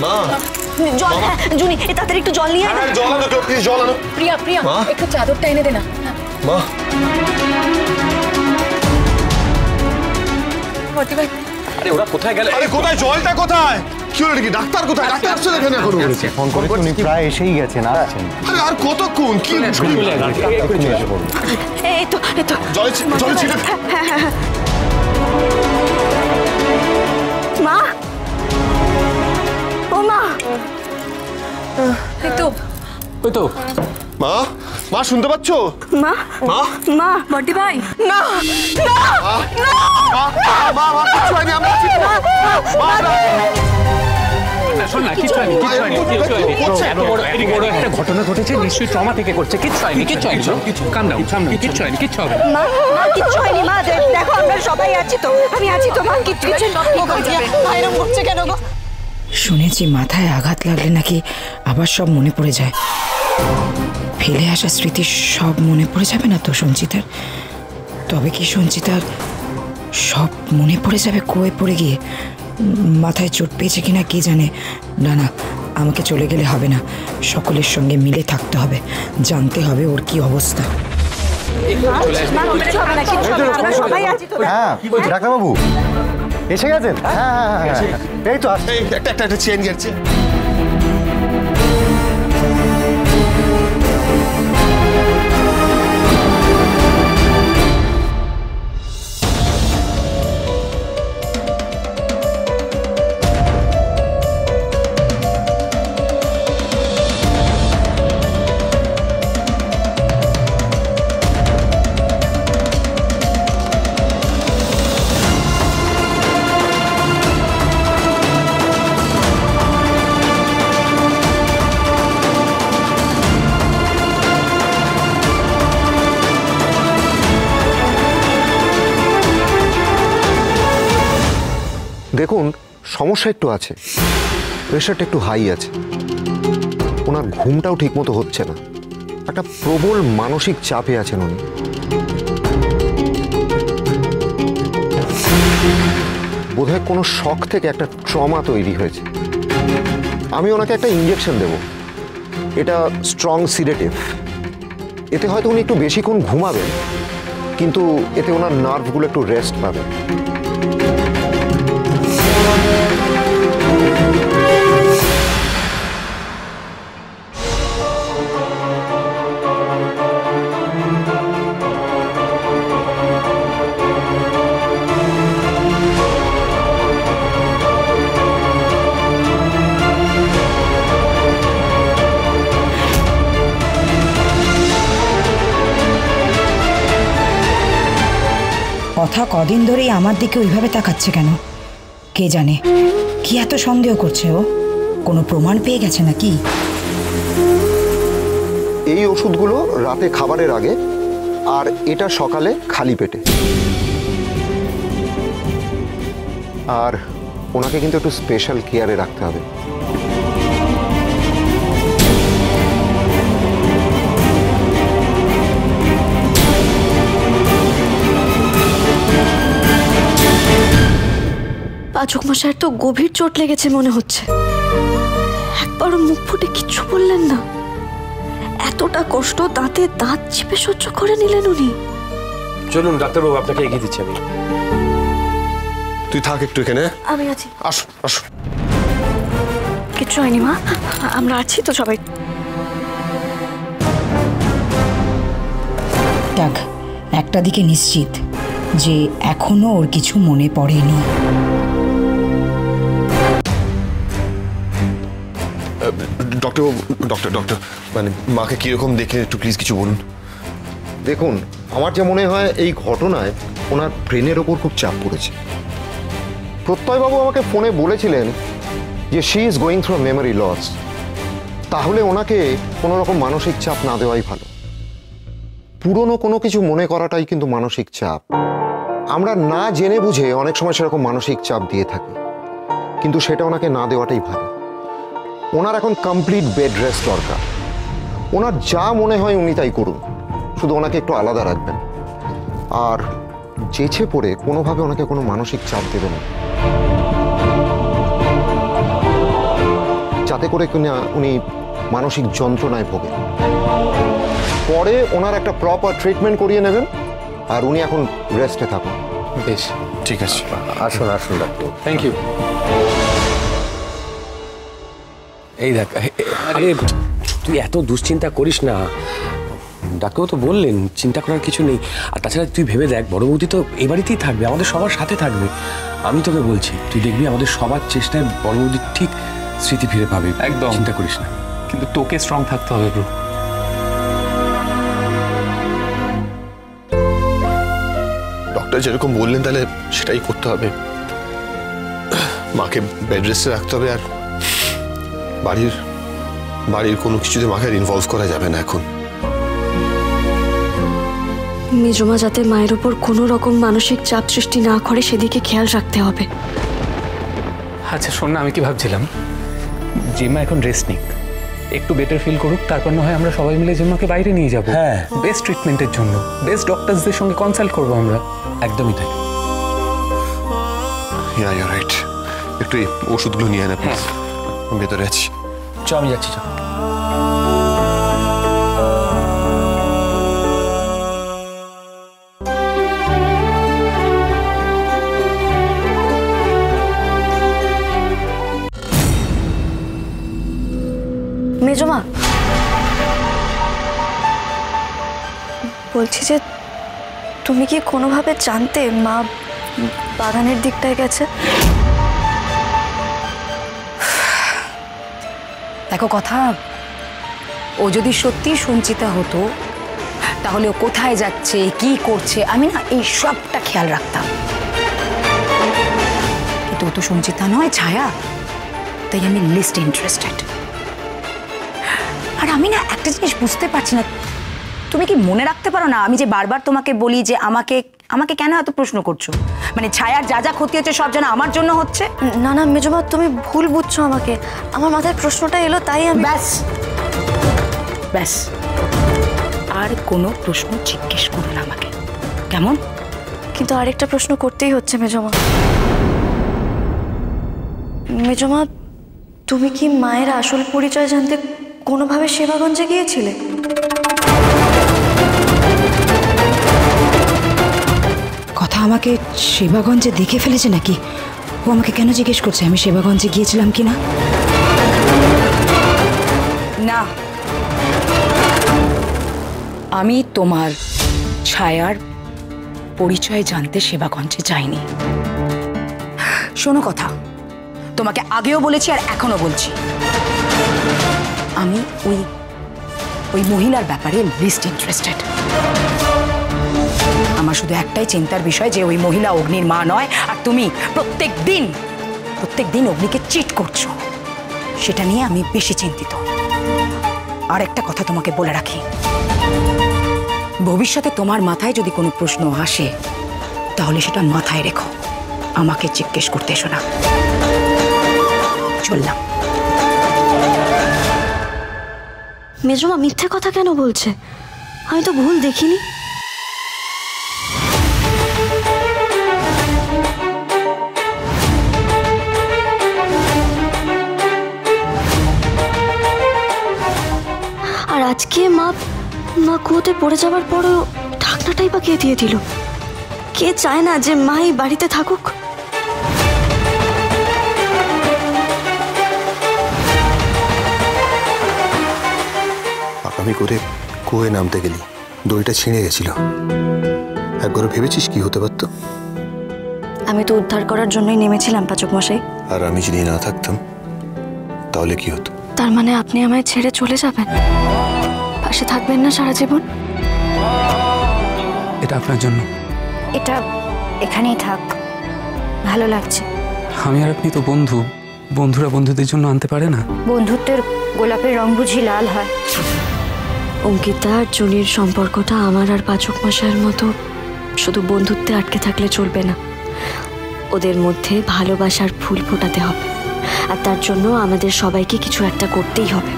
মা জল, জুনি তাড়াতাড়ি একটু জল নিয়ে আয়। জল আনো, প্লিজ জল আনো। প্রিয়া প্রিয়া একটু চাদরটা এনে দে না। মা ভর্তি ভাই, আরে ওরা কোথায় গেল? আরে কোথায় জলটা কোথায়? কি হলো নাকি? ডাক্তার কোথায়? ডাক্তার আসছে এখানে এখনো? ফোন করেছি, উনি প্রায় এসেই গেছেন, আসছেন। আরে আর কতক্ষণ? কি এই তো জলে ছিল। মা, ও মা, এই তো ওই তো মা, মা শুনতে পাচ্ছ? মা, মা, মা, ভর্তি ভাই, না, না, না, মা, মা, কিছু হয়নি, আমরা আছি। শোন না, কিচ্ছু হয়নি, কিচ্ছু হয়নি, কিচ্ছু হয়নি। এত বড় একটা ঘটনা ঘটেছে, নিশ্চয়ই ট্রমা থেকে করছে। কিচ্ছু হয়নি, কিচ্ছু হয়নি, কাম ডাউন, কিচ্ছু হয়নি, কিচ্ছু হবে না। মা, মা, কিচ্ছু হয়নি মা, দেখো আমরা সবাই আছি তো, আমি আছি তো মা, কিচ্ছু এরকম করছে কেন গো? শুনেছি মাথায় আঘাত লাগলে নাকি আবার সব মনে পড়ে যায়। ফেলে আসা স্মৃতি সব মনে পড়ে যাবে না তো সঞ্চিতার? তবে কি সঞ্চিতার সব মনে পড়ে যাবে কুয়োয় পড়ে গিয়ে? মাথায় চোট পেয়েছে কিনা কে জানে। না না, আমাকে চলে গেলে হবে না, সকলের সঙ্গে মিলে থাকতে হবে, জানতে হবে ওর কি অবস্থা। সবাই আছি তো। হ্যাঁ ডাক্তারবাবু এসে গেছেন? হ্যাঁ হ্যাঁ হ্যাঁ, এই তো আসছে। একটা চেন গেছে। দেখুন সমস্যা একটু আছে, প্রেশারটা একটু হাই আছে, ওনার ঘুমটাও ঠিকমতো হচ্ছে না, একটা প্রবল মানসিক চাপে আছেন উনি। বোধহয় কোনো শক থেকে একটা ট্রমা তৈরি হয়েছে। আমি ওনাকে একটা ইঞ্জেকশন দেব, এটা স্ট্রং সিডেটিভ। এতে হয়তো উনি একটু বেশিক্ষণ ঘুমাবেন, কিন্তু এতে ওনার নার্ভগুলো একটু রেস্ট পাবে। কথা কদিন ধরেই আমার দিকে ওইভাবে তাকাচ্ছে কেন কে জানে? কি এত সন্দেহ করছে ও? কোনো প্রমাণ পেয়ে গেছে নাকি? এই ওষুধগুলো রাতে খাবারের আগে, আর এটা সকালে খালি পেটে। আর ওনাকে কিন্তু একটু স্পেশাল কেয়ারে রাখতে হবে। পাচক মশাইয়ের তো গভীর চোট লেগেছে মনে হচ্ছে, একবারও মুখ ফুটে কিচ্ছু বললেন না। এতটা কষ্ট দাঁতে দাঁত চিপে সহ্য করে নিলেন উনি। চলুন ডাক্তারবাবু, আপনাকে এগিয়ে দিচ্ছি আমি। তুই থাক একটু এখানে। আমি আছি। আসো আসো। কিচ্ছু হয়নি মা, আমরা আছি তো সবাই। যাক, একটা দিকে নিশ্চিত যে এখনো ওর কিছু মনে পড়েনি। ডক্টর মানে মাকে কিরকম দেখে একটু প্লিজ কিছু বলুন। দেখুন, আমার যা মনে হয় এই ঘটনায় ওনার ব্রেনের ওপর খুব চাপ পড়েছে। প্রত্যয়বাবু আমাকে ফোনে বলেছিলেন যে she is going through memory loss. তাহলে ওনাকে কোনো রকম মানসিক চাপ না দেওয়াই ভালো। পুরনো কোনো কিছু মনে করাটাই কিন্তু মানসিক চাপ। আমরা না জেনে বুঝে অনেক সময় সেরকম মানসিক চাপ দিয়ে থাকি, কিন্তু সেটা ওনাকে না দেওয়াটাই ভালো। ওনার এখন কমপ্লিট বেড রেস্ট দরকার। ওনার যা মনে হয় উনি তাই করুন, শুধু ওনাকে একটু আলাদা রাখবেন। আর যেচে পড়ে কোনোভাবে ওনাকে কোনো মানসিক চাপ দেবেন না। তাতে করে কিনা উনি মানসিক যন্ত্রণায় ভোগেন। পরে ওনার একটা প্রপার ট্রিটমেন্ট করিয়ে নেবেন, আর উনি এখন রেস্টে থাকুন। বেশ, ঠিক আছে। আসুন আসুন ডাক্তার। Thank you. এই দেখ, আরে তুই এত দুশ্চিন্তা করিস না, ডাক্তারও তো বললেন চিন্তা করার কিছু নেই। আর তাছাড়া তুই ভেবে দেখ, বড় বৌদি তো এই বাড়িতেই থাকবে, আমাদের সবার সাথে থাকবে। আমি তোকে বলছি, তুই দেখবি আমাদের সবার চেষ্টায় বড় বৌদি ঠিক স্মৃতি ফিরে পাবে। একদম চিন্তা করিস না। কিন্তু তোকে স্ট্রং থাকতে হবে ব্রো। ডক্টর যেরকম বললেন তাহলে সেটাই করতে হবে। মাকে বেড রেস্টে রাখতে হবে, আর বাড়ির কোনো কিছুতে মাকে ইনভলভ করা যাবে না এখন। মেজমা যাতে মায়ের উপর কোনো রকম মানসিক চাপ সৃষ্টি না করে সেদিকে খেয়াল রাখতে হবে। আচ্ছা শোন না, আমি কি ভাবছিলাম, জিম্মা এখন রেস্ট নিক, একটু বেটার ফিল করুক, তারপর না হয় আমরা সবাই মিলে জিম্মাকে বাইরে নিয়ে যাবো। হ্যাঁ, বেস্ট ট্রিটমেন্টের জন্য বেস্ট ডক্টরসদের সঙ্গে কনসাল্ট করবো আমরা। একদমই তাই। Yeah you right. একটু এই ওষুধগুলো নিয়ে আয় না প্লিজ, আমি ভেতরে আছি। চ, আমি যাচ্ছি। চ। মেজমা, বলছি যে তুমি কি কোনোভাবে জানতে মা বাগানের দিকটায় গেছে? দেখো কথা, ও যদি সত্যি সঞ্চিতা হতো তাহলে ও কোথায় যাচ্ছে, কি করছে, আমি না এই সবটা খেয়াল রাখতাম। কিন্তু ও তো সঞ্চিতা নয়, ছায়া, তাই আমি লিস্ট ইন্টারেস্টেড। আর আমি না একটা জিনিস বুঝতে পারছি না, তুমি কি মনে রাখতে পারো না আমি যে বারবার তোমাকে বলি যে আমাকে কেন এত প্রশ্ন করছো? মানে ছায়ার যা যা ক্ষতি হচ্ছে সব যেন আমার জন্য হচ্ছে। না না মেজমা, তুমি ভুল বুঝছো আমাকে। আমার মাথায় প্রশ্নটা এলো তাই আমি। ব্যাস ব্যাস, আর কোনো প্রশ্ন জিজ্ঞেস করো না আমাকে, কেমন? কিন্তু আরেকটা প্রশ্ন করতেই হচ্ছে মেজমা। মেজমা, তুমি কি মায়ের আসল পরিচয় জানতে কোনোভাবে সেবাগঞ্জে গিয়েছিলে? কথা আমাকে সেবাগঞ্জে দেখে ফেলেছে নাকি? ও আমাকে কেন জিজ্ঞেস করছে আমি সেবাগঞ্জে গিয়েছিলাম কিনা? না, আমি তোমার ছায়ার পরিচয় জানতে সেবাগঞ্জে যাইনি। শোনো কথা, তোমাকে আগেও বলেছি আর এখনো বলছি, আমি ওই মহিলার ব্যাপারে লিস্ট ইন্টারেস্টেড। আমার শুধু একটাই চিন্তার বিষয় যে ওই মহিলা অগ্নির মা নয়, আর তুমি প্রত্যেক দিন অগ্নিকে চিট করছো, সেটা নিয়ে আমি বেশি চিন্তিত। আর একটা কথা তোমাকে বলে রাখি, ভবিষ্যতে তোমার মাথায় যদি কোনো প্রশ্ন আসে তাহলে সেটা মাথায় রেখো, আমাকে জিজ্ঞেস করতে এসো না। চললাম। মেজমা মিথ্যে কথা কেন বলছে? আমি তো ভুল দেখিনি। আর আজকে মা কুয়োতে পড়ে যাওয়ার পরও ঢাকনাটাই বা কে দিয়ে দিল? কে চায় না যে মা এই বাড়িতে থাকুক? পাকামি করে কুয়োয় নামতে গেলি দড়িটা ছিঁড়ে গেছিল। একবার ভেবেছিস কি হতে পারতো? আমি তো উদ্ধার করার জন্যই নেমেছিলাম পাচক মশাই। আর আমি যদি না থাকতাম তাহলে কি হতো? তার মানে আপনি আমায় ছেড়ে চলে যাবেন, পাশে থাকবেন না সারা জীবন? এটা আপনার জন্য। এটা এখানেই থাক, ভালো লাগছে। আমি আর আপনি তো বন্ধু, বন্ধুরা বন্ধুদের জন্য আনতে পারে না। বন্ধুত্বের গোলাপের রং বুঝি লাল হয়? অঙ্কিতা আর জুনির সম্পর্কটা আমার আর পাচক মশাইয়ের মতো শুধু বন্ধুত্বে আটকে থাকলে চলবে না, ওদের মধ্যে ভালোবাসার ফুল ফোটাতে হবে। আর তার জন্য আমাদের সবাইকে কিছু একটা করতেই হবে।